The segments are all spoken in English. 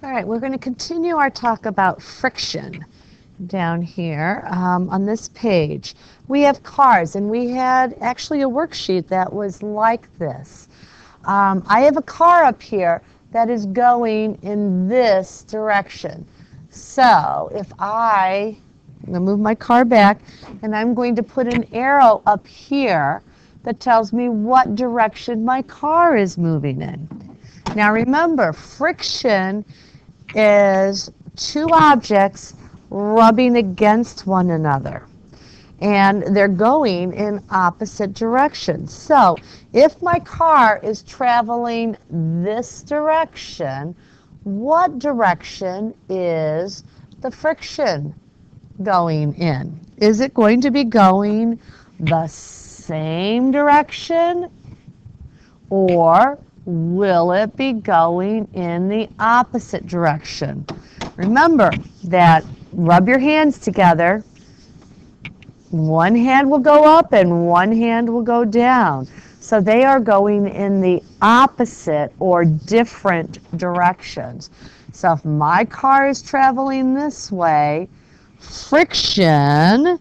All right, we're going to continue our talk about friction down here on this page. We have cars, and we had actually a worksheet that was like this. I have a car up here that is going in this direction. So if I'm going to move my car back, and I'm going to put an arrow up here that tells me what direction my car is moving in. Now remember, friction is two objects rubbing against one another, and they're going in opposite directions. So if my car is traveling this direction, what direction is the friction going in? Is it going to be going the same direction, or will it be going in the opposite direction? Remember that, rub your hands together. One hand will go up and one hand will go down. So they are going in the opposite or different directions. So if my car is traveling this way, friction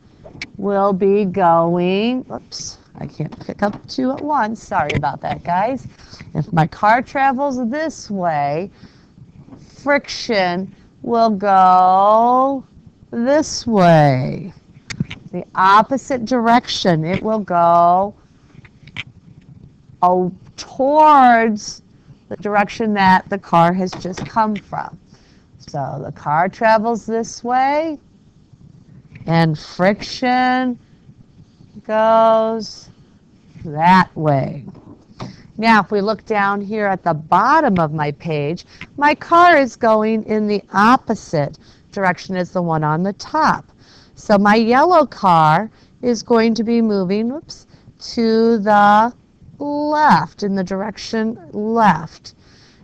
will be going, oops, I can't pick up two at once. Sorry about that, guys. If my car travels this way, friction will go this way. The opposite direction. It will go towards the direction that the car has just come from. So the car travels this way, and friction goes that way. Now, if we look down here at the bottom of my page, my car is going in the opposite direction as the one on the top. So my yellow car is going to be moving, whoops, to the left, in the direction left.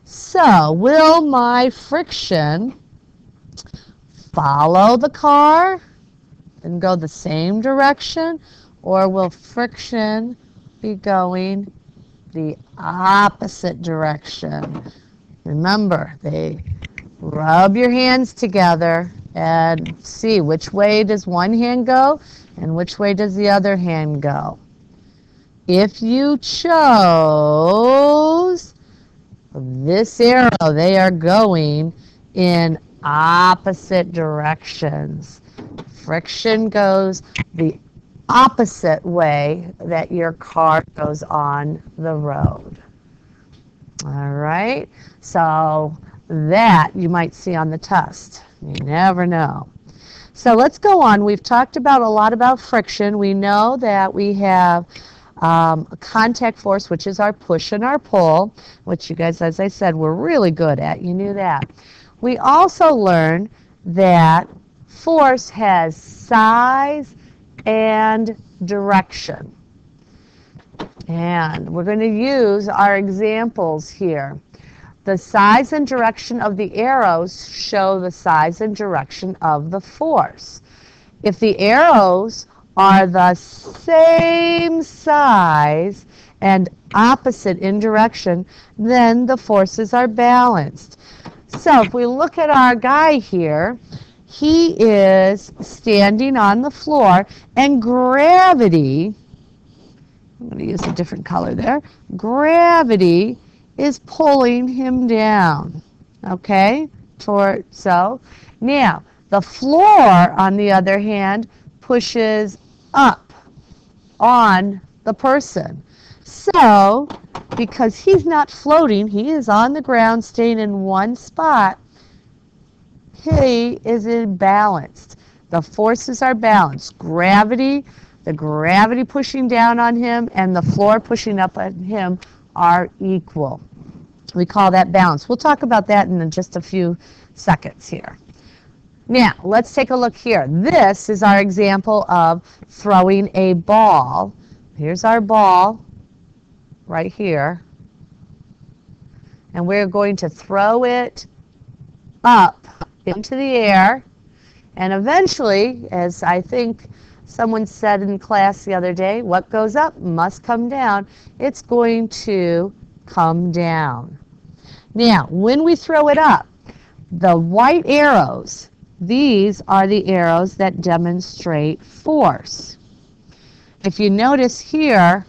So will my friction follow the car and go the same direction, or will friction be going the opposite direction? Remember, they rub your hands together and see which way does one hand go and which way does the other hand go. If you chose this arrow, they are going in opposite directions. Friction goes the opposite way that your car goes on the road. All right, so that you might see on the test. You never know. So let's go on. We've talked about a lot about friction. We know that we have a contact force, which is our push and our pull, which you guys, as I said, we're really good at. You knew that. We also learned that force has size and direction. And we're going to use our examples here. The size and direction of the arrows show the size and direction of the force. If the arrows are the same size and opposite in direction, then the forces are balanced. So if we look at our guy here, he is standing on the floor, and gravity, I'm going to use a different color there, gravity is pulling him down, okay? So now the floor, on the other hand, pushes up on the person. So because he's not floating, he is on the ground staying in one spot, he is imbalanced. The forces are balanced. Gravity, the gravity pushing down on him and the floor pushing up on him are equal. We call that balance. We'll talk about that in just a few seconds here. Now, let's take a look here. This is our example of throwing a ball. Here's our ball right here. And we're going to throw it up into the air. And eventually, as I think someone said in class the other day, what goes up must come down. It's going to come down. Now, when we throw it up, The white arrows, these are the arrows that demonstrate force. If you notice here,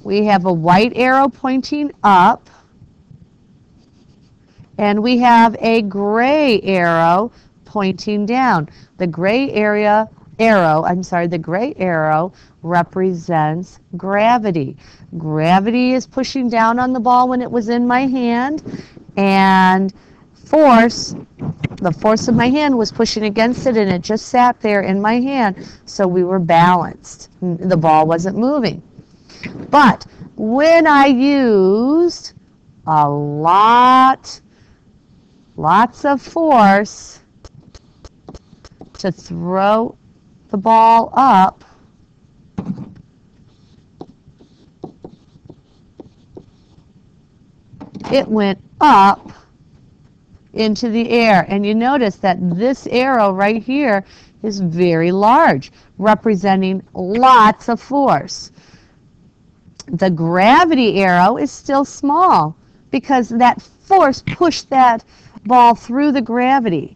we have a white arrow pointing up, and we have a gray arrow pointing down. The gray arrow represents gravity. Gravity is pushing down on the ball when it was in my hand, and force, the force of my hand was pushing against it, and it just sat there in my hand, so we were balanced. The ball wasn't moving. But when I used a lots of force to throw the ball up, it went up into the air. And you notice that this arrow right here is very large, representing lots of force. The gravity arrow is still small because that force pushed that ball through the gravity.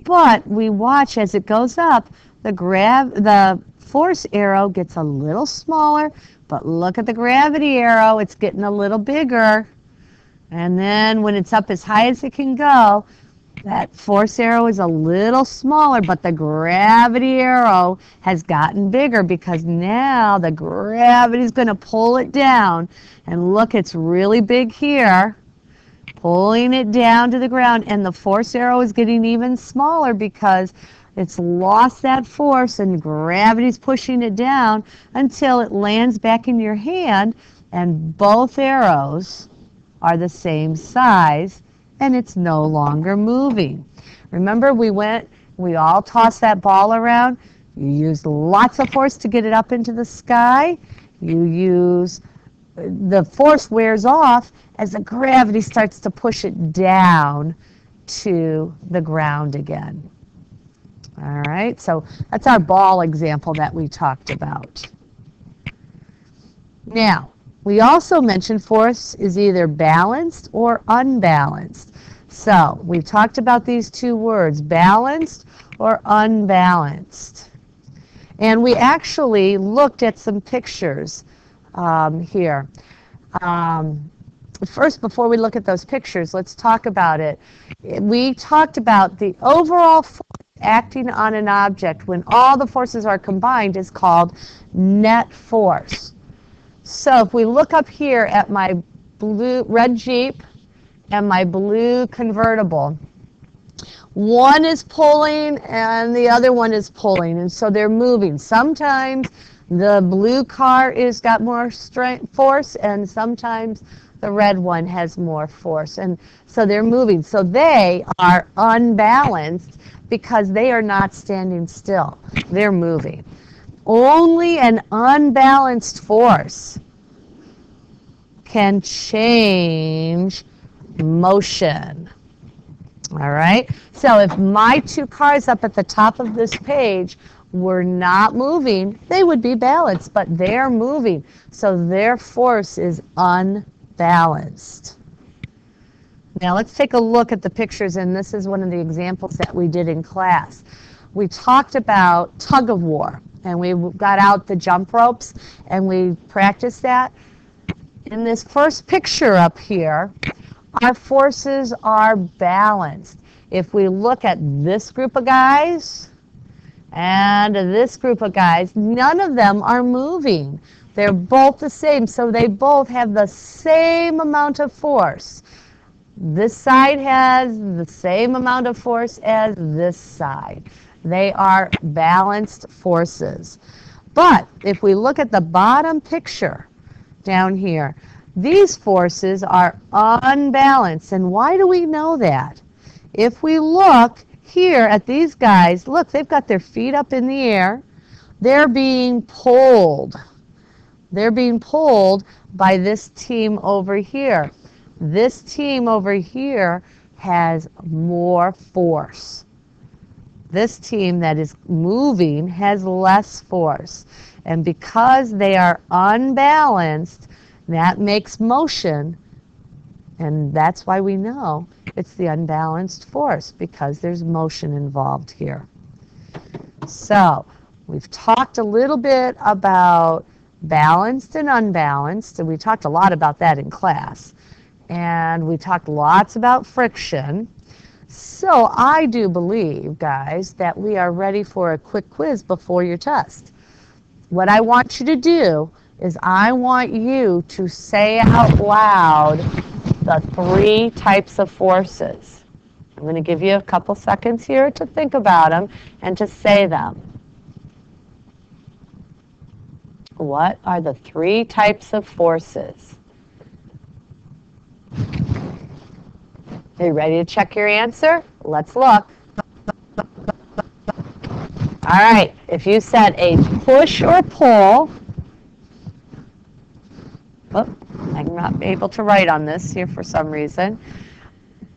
But we watch as it goes up, the force arrow gets a little smaller, but look at the gravity arrow, it's getting a little bigger. And then when it's up as high as it can go, that force arrow is a little smaller, but the gravity arrow has gotten bigger because now the gravity is going to pull it down. And look, it's really big here, pulling it down to the ground. And the force arrow is getting even smaller because it's lost that force and gravity's pushing it down until it lands back in your hand, and both arrows are the same size, and it's no longer moving. Remember, we all tossed that ball around. You used lots of force to get it up into the sky. The force wears off as the gravity starts to push it down to the ground again. All right, so that's our ball example that we talked about. Now, we also mentioned force is either balanced or unbalanced. So we've talked about these two words, balanced or unbalanced. And we actually looked at some pictures here. First, before we look at those pictures, let's talk about it. We talked about the overall force acting on an object when all the forces are combined is called net force. So if we look up here at my red Jeep and my blue convertible, one is pulling and the other one is pulling, and so they're moving. Sometimes the blue car is got more force, and sometimes the red one has more force, and so they're moving. So they are unbalanced because they are not standing still. They're moving. Only an unbalanced force can change motion. All right? So if my two cars up at the top of this page were not moving, they would be balanced, but they're moving. So their force is unbalanced. Now let's take a look at the pictures, and this is one of the examples that we did in class. We talked about tug of war, and we got out the jump ropes, and we practiced that. In this first picture up here, our forces are balanced. If we look at this group of guys and this group of guys, none of them are moving. They're both the same, so they both have the same amount of force. This side has the same amount of force as this side. They are balanced forces. But if we look at the bottom picture down here, these forces are unbalanced. And why do we know that? If we look here at these guys, look, they've got their feet up in the air. They're being pulled. They're being pulled by this team over here. This team over here has more force. This team that is moving has less force. And because they are unbalanced, that makes motion And that's why we know it's the unbalanced force, because there's motion involved here. So we've talked a little bit about balanced and unbalanced, and we talked a lot about that in class. And we talked lots about friction. So I do believe, guys, that we are ready for a quick quiz before your test. What I want you to do is I want you to say out loud the 3 types of forces. I'm going to give you a couple seconds here to think about them and to say them. What are the 3 types of forces? Are you ready to check your answer? Let's look. All right, if you said a push or pull, oh, I'm not able to write on this here for some reason.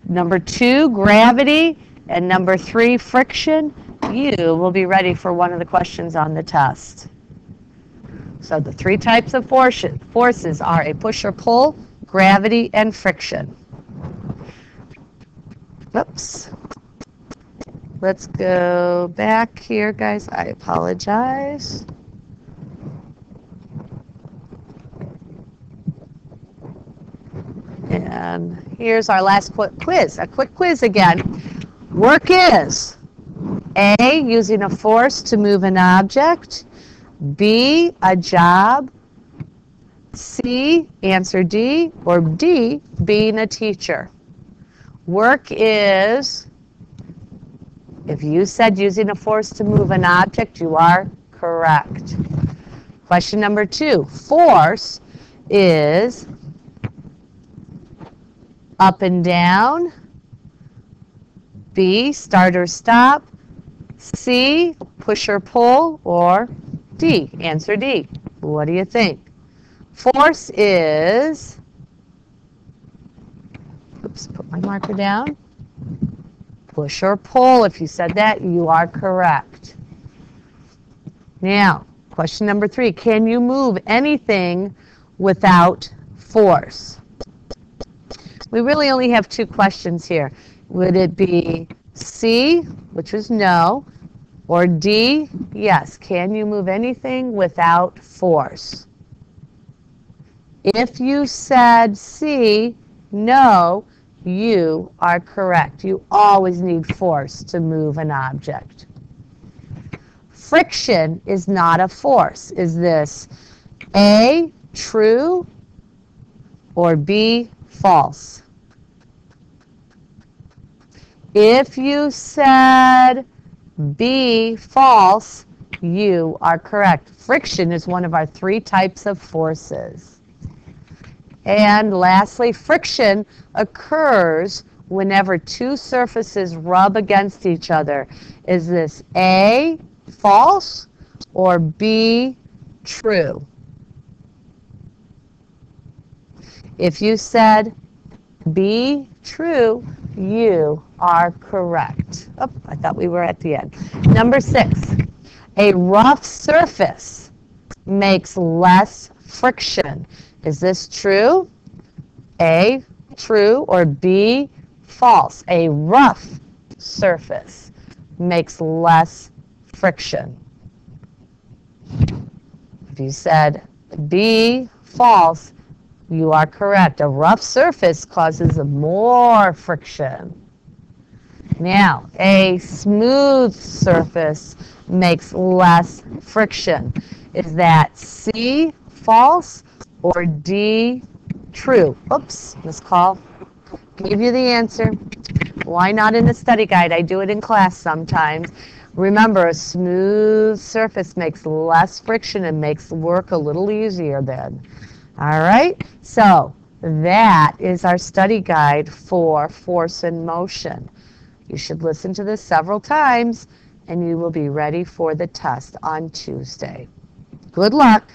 Number 2, gravity, and number 3, friction, you will be ready for one of the questions on the test. So the 3 types of forces are a push or pull, gravity, and friction. Oops. Let's go back here, guys. I apologize. And here's our last quiz, a quick quiz again. Work is A, using a force to move an object, B, a job, C, answer D, or D, being a teacher. Work is, if you said using a force to move an object, you are correct. Question number 2, force is up and down, B, start or stop, C, push or pull, or D, answer D. What do you think? Force is, oops, put my marker down, push or pull. If you said that, you are correct. Now, question number 3, can you move anything without force? We really only have 2 questions here. Would it be C, which was no, or D, yes? Can you move anything without force? If you said C, no, you are correct. You always need force to move an object. Friction is not a force. Is this A, true, or B, false? If you said B, false, you are correct. Friction is one of our 3 types of forces. And lastly, friction occurs whenever 2 surfaces rub against each other. Is this A, false, or B, true? If you said B, true, you are correct. Oh, I thought we were at the end. Number 6, a rough surface makes less friction. Is this true? A, true, or B, false? A rough surface makes less friction. If you said B, false, you are correct. A rough surface causes more friction. Now, a smooth surface makes less friction. Is that C, false, or D, true? Oops, Miss Call gave you the answer. Why not in the study guide? I do it in class sometimes. Remember, a smooth surface makes less friction and makes work a little easier then. All right, so that is our study guide for force and motion. You should listen to this several times, and you will be ready for the test on Tuesday. Good luck.